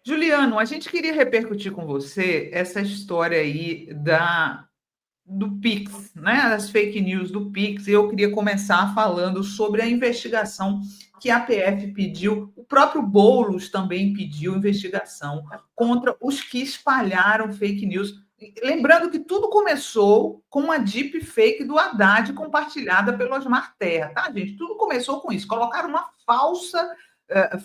Juliano, a gente queria repercutir com você essa história aí do Pix, né? Das fake news do Pix. E eu queria começar falando sobre a investigação que a PF pediu, o próprio Boulos também pediu investigação contra os que espalharam fake news. Lembrando que tudo começou com uma deepfake do Haddad compartilhada pelo Osmar Terra, tá, gente? Tudo começou com isso. Colocaram uma falsa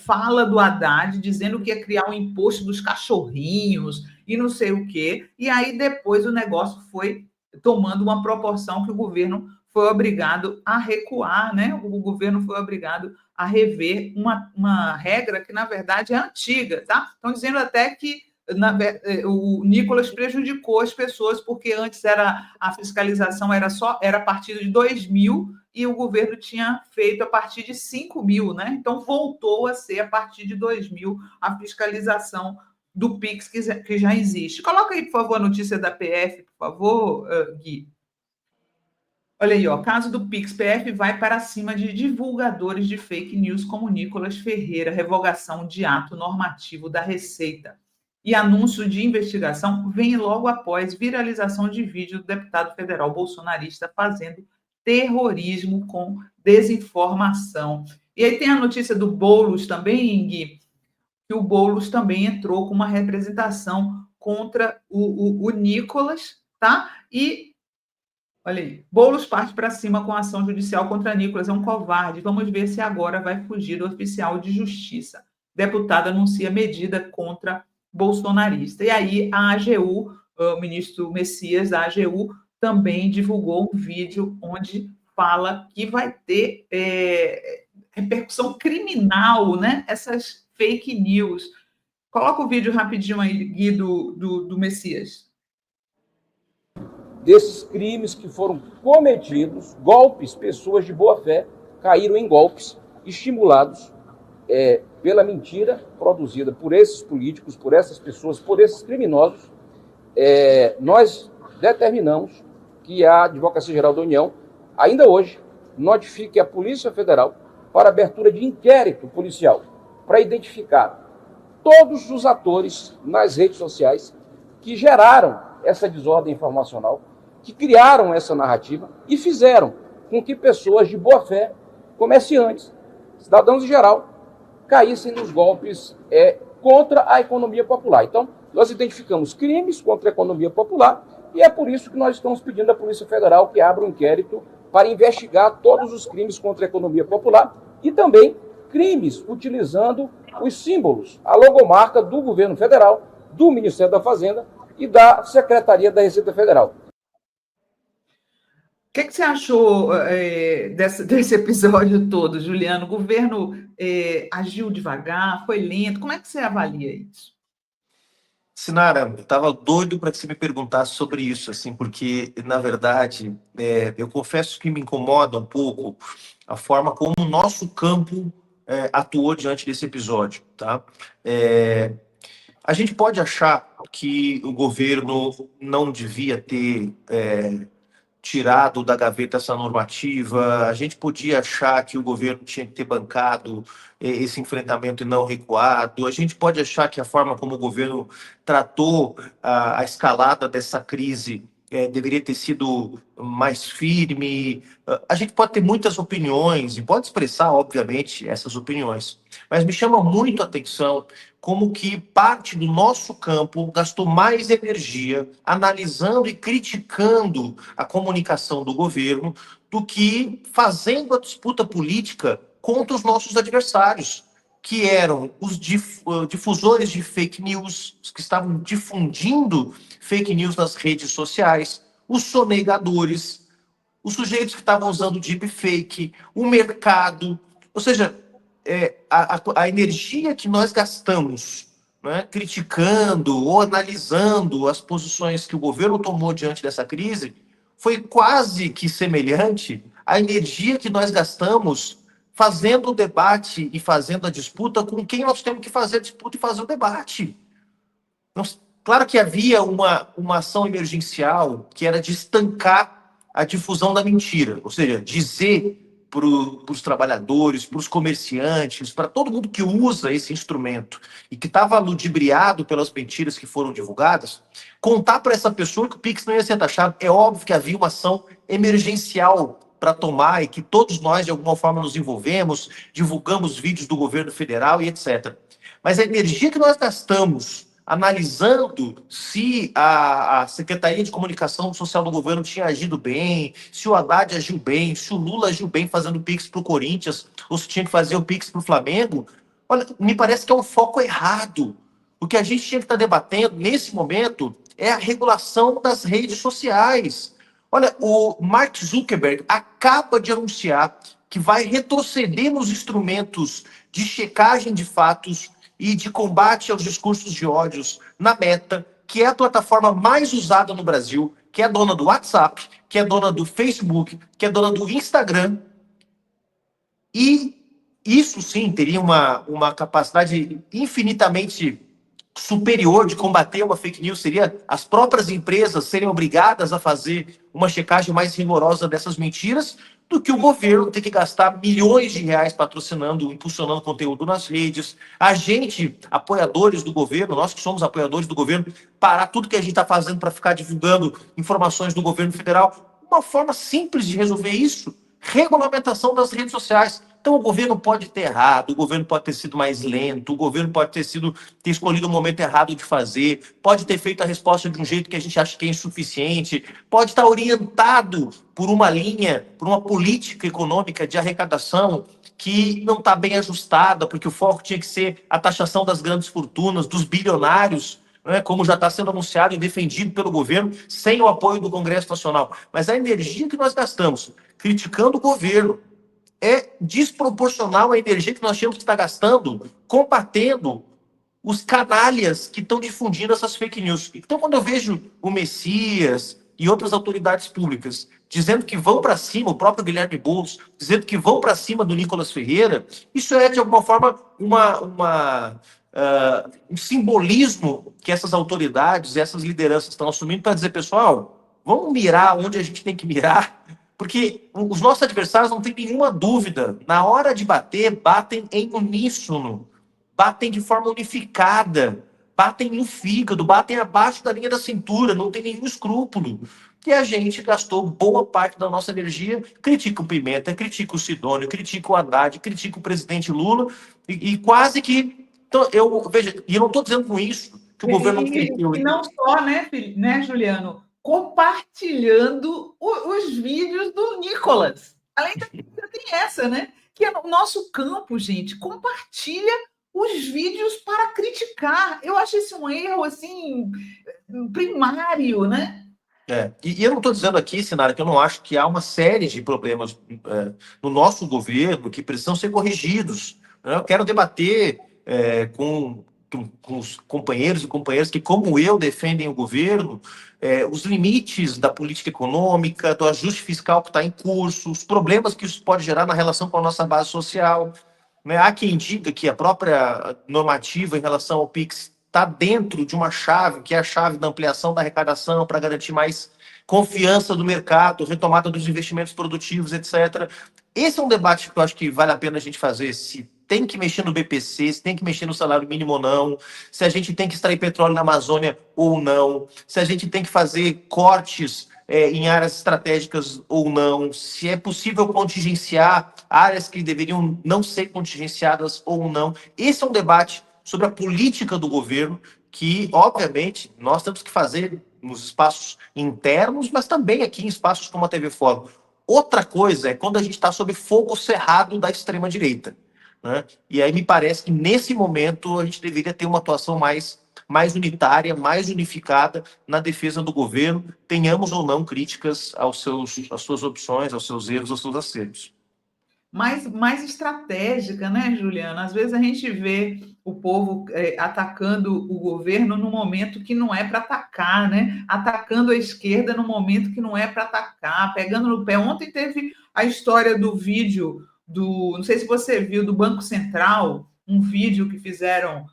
fala do Haddad dizendo que ia criar um imposto dos cachorrinhos e não sei o quê. E aí depois o negócio foi tomando uma proporção que o governo foi obrigado a recuar, né? O governo foi obrigado a rever uma regra que, na verdade, é antiga, tá? Estão dizendo até que o Nicolas prejudicou as pessoas, porque antes a fiscalização era a partir de 2.000 e o governo tinha feito a partir de 5.000, né? Então voltou a ser a partir de 2.000 a fiscalização do Pix que já existe. Coloca aí, por favor, a notícia da PF, por favor, Gui. Olha aí, ó, caso do Pix, PF vai para cima de divulgadores de fake news como Nicolas Ferreira, revogação de ato normativo da Receita. E anúncio de investigação vem logo após viralização de vídeo do deputado federal bolsonarista fazendo terrorismo com desinformação. E aí tem a notícia do Boulos também, Gui, que o Boulos também entrou com uma representação contra o Nicolas, tá? E, olha aí, Boulos parte para cima com a ação judicial contra Nicolas, é um covarde. Vamos ver se agora vai fugir do oficial de justiça. Deputado anuncia medida contra bolsonarista. E aí a AGU, o ministro Messias da AGU, também divulgou um vídeo onde fala que vai ter repercussão criminal, né? Essas fake news. Coloca o vídeo rapidinho aí, Gui, do Messias. Desses crimes que foram cometidos, golpes, pessoas de boa fé caíram em golpes estimulados pela mentira produzida por esses políticos, por essas pessoas, por esses criminosos. Nós determinamos que a Advocacia Geral da União, ainda hoje, notifique a Polícia Federal para abertura de inquérito policial, para identificar todos os atores nas redes sociais que geraram essa desordem informacional, que criaram essa narrativa e fizeram com que pessoas de boa fé, comerciantes, cidadãos em geral, caíssem nos golpes contra a economia popular. Então, nós identificamos crimes contra a economia popular e é por isso que nós estamos pedindo à Polícia Federal que abra um inquérito para investigar todos os crimes contra a economia popular e também crimes utilizando os símbolos, a logomarca do governo federal, do Ministério da Fazenda e da Secretaria da Receita Federal. O que você achou desse episódio todo, Juliano? O governo agiu devagar, foi lento? Como é que você avalia isso? Sinara, eu estava doido para que você me perguntasse sobre isso, assim, porque, na verdade, eu confesso que me incomoda um pouco a forma como o nosso campo atuou diante desse episódio, tá? A gente pode achar que o governo não devia ter tirado da gaveta essa normativa, a gente podia achar que o governo tinha que ter bancado esse enfrentamento e não recuado, a gente pode achar que a forma como o governo tratou a escalada dessa crise deveria ter sido mais firme. A gente pode ter muitas opiniões e pode expressar, obviamente, essas opiniões, mas me chama muito a atenção como que parte do nosso campo gastou mais energia analisando e criticando a comunicação do governo do que fazendo a disputa política contra os nossos adversários, que eram os difusores de fake news, os que estavam difundindo fake news nas redes sociais, os sonegadores, os sujeitos que estavam usando deepfake, o mercado, ou seja, a energia que nós gastamos, né, criticando ou analisando as posições que o governo tomou diante dessa crise foi quase que semelhante à energia que nós gastamos fazendo o debate e fazendo a disputa com quem nós temos que fazer a disputa e fazer o debate. Claro que havia uma ação emergencial que era de estancar a difusão da mentira, ou seja, dizer para os trabalhadores, para os comerciantes, para todo mundo que usa esse instrumento e que estava ludibriado pelas mentiras que foram divulgadas, contar para essa pessoa que o Pix não ia ser taxado. É óbvio que havia uma ação emergencial para tomar e que todos nós, de alguma forma, nos envolvemos, divulgamos vídeos do governo federal e etc. Mas a energia que nós gastamos analisando se a Secretaria de Comunicação Social do governo tinha agido bem, se o Haddad agiu bem, se o Lula agiu bem fazendo Pix para o Corinthians, ou se tinha que fazer o Pix para o Flamengo, olha, me parece que é um foco errado. O que a gente tinha que estar debatendo nesse momento é a regulação das redes sociais. Olha, o Mark Zuckerberg acaba de anunciar que vai retroceder nos instrumentos de checagem de fatos e de combate aos discursos de ódios na Meta, que é a plataforma mais usada no Brasil, que é dona do WhatsApp, que é dona do Facebook, que é dona do Instagram. E isso sim teria uma capacidade infinitamente superior de combater uma fake news, seria as próprias empresas serem obrigadas a fazer uma checagem mais rigorosa dessas mentiras, do que o governo ter que gastar milhões de reais patrocinando, impulsionando conteúdo nas redes. A gente, apoiadores do governo, nós que somos apoiadores do governo, parar tudo que a gente está fazendo para ficar divulgando informações do governo federal. Uma forma simples de resolver isso, regulamentação das redes sociais. Então, o governo pode ter errado, o governo pode ter sido mais lento, o governo pode ter escolhido o momento errado de fazer, pode ter feito a resposta de um jeito que a gente acha que é insuficiente, pode estar orientado por uma linha, por uma política econômica de arrecadação que não está bem ajustada, porque o foco tinha que ser a taxação das grandes fortunas, dos bilionários, né, como já está sendo anunciado e defendido pelo governo, sem o apoio do Congresso Nacional. Mas a energia que nós gastamos criticando o governo, é desproporcional à energia que nós temos que estar gastando combatendo os canalhas que estão difundindo essas fake news. Então, quando eu vejo o Messias e outras autoridades públicas dizendo que vão para cima, o próprio Guilherme Boulos, dizendo que vão para cima do Nicolas Ferreira, isso é, de alguma forma, um simbolismo que essas autoridades, essas lideranças estão assumindo para dizer, pessoal, vamos mirar onde a gente tem que mirar, porque os nossos adversários não têm nenhuma dúvida. Na hora de bater, batem em uníssono, batem de forma unificada, batem no fígado, batem abaixo da linha da cintura, não tem nenhum escrúpulo. E a gente gastou boa parte da nossa energia, critica o Pimenta, critica o Sidônio, critica o Haddad, critica o presidente Lula, e quase que... Então, veja, e eu não estou dizendo com isso que o governo não fez. E não só, né, Juliano? Compartilhando os vídeos do Nicolas. Além da tem essa, né? Que é o nosso campo, gente, compartilha os vídeos para criticar. Eu acho esse um erro, assim, primário, né? E eu não estou dizendo aqui, Sinara, que eu não acho que há uma série de problemas no nosso governo que precisam ser corrigidos. Né? Eu quero debater com os companheiros e companheiras que, como eu, defendem o governo, os limites da política econômica, do ajuste fiscal que está em curso, os problemas que isso pode gerar na relação com a nossa base social. Né? Há quem diga que a própria normativa em relação ao PIX está dentro de uma chave, que é a chave da ampliação da arrecadação para garantir mais confiança do mercado, retomada dos investimentos produtivos, etc. Esse é um debate que eu acho que vale a pena a gente fazer, se tem que mexer no BPC, se tem que mexer no salário mínimo ou não, se a gente tem que extrair petróleo na Amazônia ou não, se a gente tem que fazer cortes em áreas estratégicas ou não, se é possível contingenciar áreas que deveriam não ser contingenciadas ou não. Esse é um debate sobre a política do governo que, obviamente, nós temos que fazer nos espaços internos, mas também aqui em espaços como a TV Fórum. Outra coisa é quando a gente está sob fogo cerrado da extrema-direita. Né? E aí me parece que, nesse momento, a gente deveria ter uma atuação mais unitária, mais unificada na defesa do governo, tenhamos ou não críticas às suas opções, aos seus erros, aos seus acertos. Mais estratégica, né, Juliana? Às vezes a gente vê o povo atacando o governo no momento que não é para atacar, né? Atacando a esquerda no momento que não é para atacar, pegando no pé. Ontem teve a história do vídeo não sei se você viu, do Banco Central, um vídeo que fizeram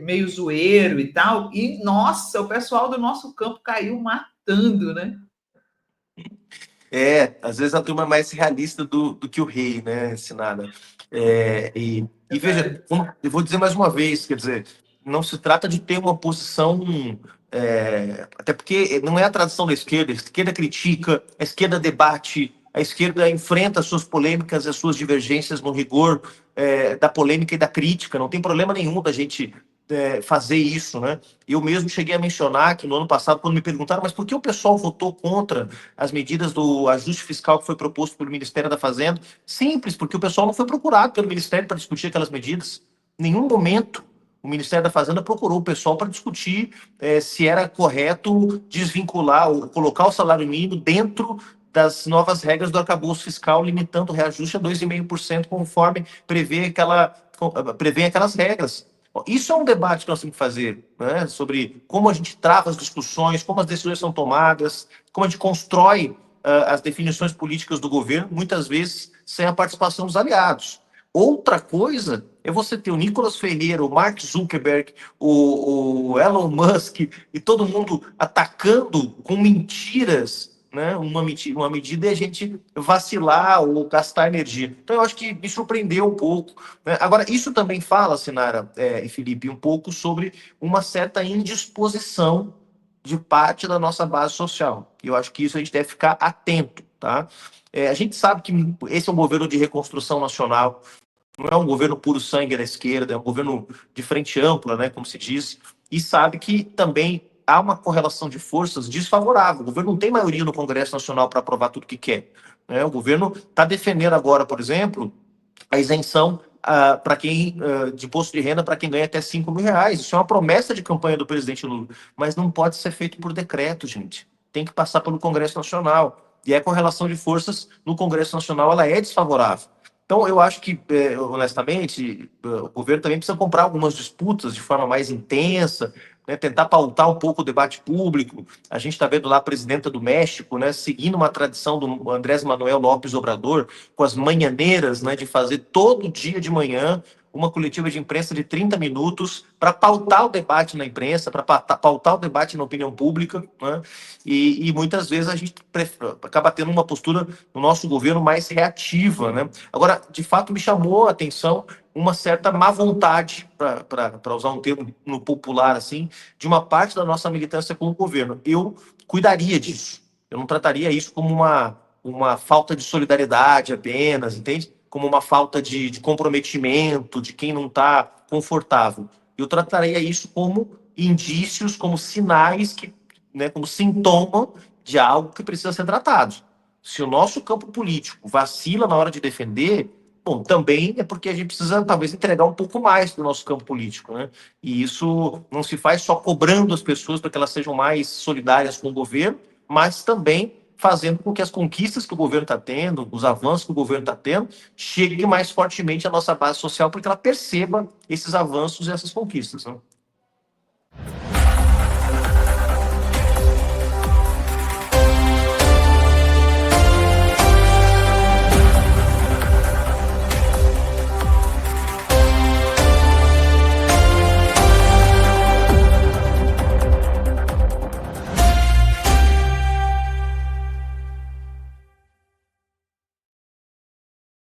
meio zoeiro e tal, e, nossa, o pessoal do nosso campo caiu matando, né? Às vezes a turma é mais realista do que o rei, né, Sinara? E veja, eu vou dizer mais uma vez, quer dizer, não se trata de ter uma posição, até porque não é a tradição da esquerda. A esquerda critica, a esquerda debate, a esquerda enfrenta as suas polêmicas, as suas divergências no rigor da polêmica e da crítica. Não tem problema nenhum da gente fazer isso, né? Eu mesmo cheguei a mencionar que no ano passado, quando me perguntaram, mas por que o pessoal votou contra as medidas do ajuste fiscal que foi proposto pelo Ministério da Fazenda? Simples, porque o pessoal não foi procurado pelo Ministério para discutir aquelas medidas. Em nenhum momento o Ministério da Fazenda procurou o pessoal para discutir se era correto desvincular ou colocar o salário mínimo dentro das novas regras do arcabouço fiscal, limitando o reajuste a 2,5%, conforme prevê aquelas regras. Isso é um debate que nós temos que fazer, né? Sobre como a gente trava as discussões, como as decisões são tomadas, como a gente constrói as definições políticas do governo, muitas vezes sem a participação dos aliados. Outra coisa é você ter o Nicolas Ferreira, o Mark Zuckerberg, o Elon Musk e todo mundo atacando com mentiras, né? Uma medida é a gente vacilar ou gastar energia. Então, eu acho que me surpreendeu um pouco, né? Agora, isso também fala, Sinara e Felipe, um pouco sobre uma certa indisposição de parte da nossa base social. E eu acho que isso a gente deve ficar atento, tá? A gente sabe que esse é um governo de reconstrução nacional, não é um governo puro sangue da esquerda, é um governo de frente ampla, né, como se diz, e sabe que também há uma correlação de forças desfavorável. O governo não tem maioria no Congresso Nacional para aprovar tudo que quer, né? O governo está defendendo agora, por exemplo, a isenção para quem de imposto de renda para quem ganha até R$ 5.000. Isso é uma promessa de campanha do presidente Lula, mas não pode ser feito por decreto, gente. Tem que passar pelo Congresso Nacional. E a correlação de forças no Congresso Nacional ela é desfavorável. Então, eu acho que, honestamente, o governo também precisa comprar algumas disputas de forma mais intensa, né, tentar pautar um pouco o debate público. A gente está vendo lá a presidenta do México, né, seguindo uma tradição do Andrés Manuel López Obrador, com as manhaneiras, né, de fazer todo dia de manhã uma coletiva de imprensa de 30 minutos para pautar o debate na imprensa, para pautar o debate na opinião pública, né? E muitas vezes a gente acaba tendo uma postura no nosso governo mais reativa, né? Agora, de fato, me chamou a atenção uma certa má vontade, para usar um termo no popular, assim, de uma parte da nossa militância com o governo. Eu cuidaria disso. Eu não trataria isso como uma falta de solidariedade apenas, entende? Como uma falta de comprometimento, de quem não está confortável. Eu trataria isso como indícios, como sinais, né, como sintoma de algo que precisa ser tratado. Se o nosso campo político vacila na hora de defender, bom, também é porque a gente precisa, talvez, entregar um pouco mais do nosso campo político, né? E isso não se faz só cobrando as pessoas para que elas sejam mais solidárias com o governo, mas também fazendo com que as conquistas que o governo está tendo, os avanços que o governo está tendo, cheguem mais fortemente à nossa base social, para que ela perceba esses avanços e essas conquistas, né?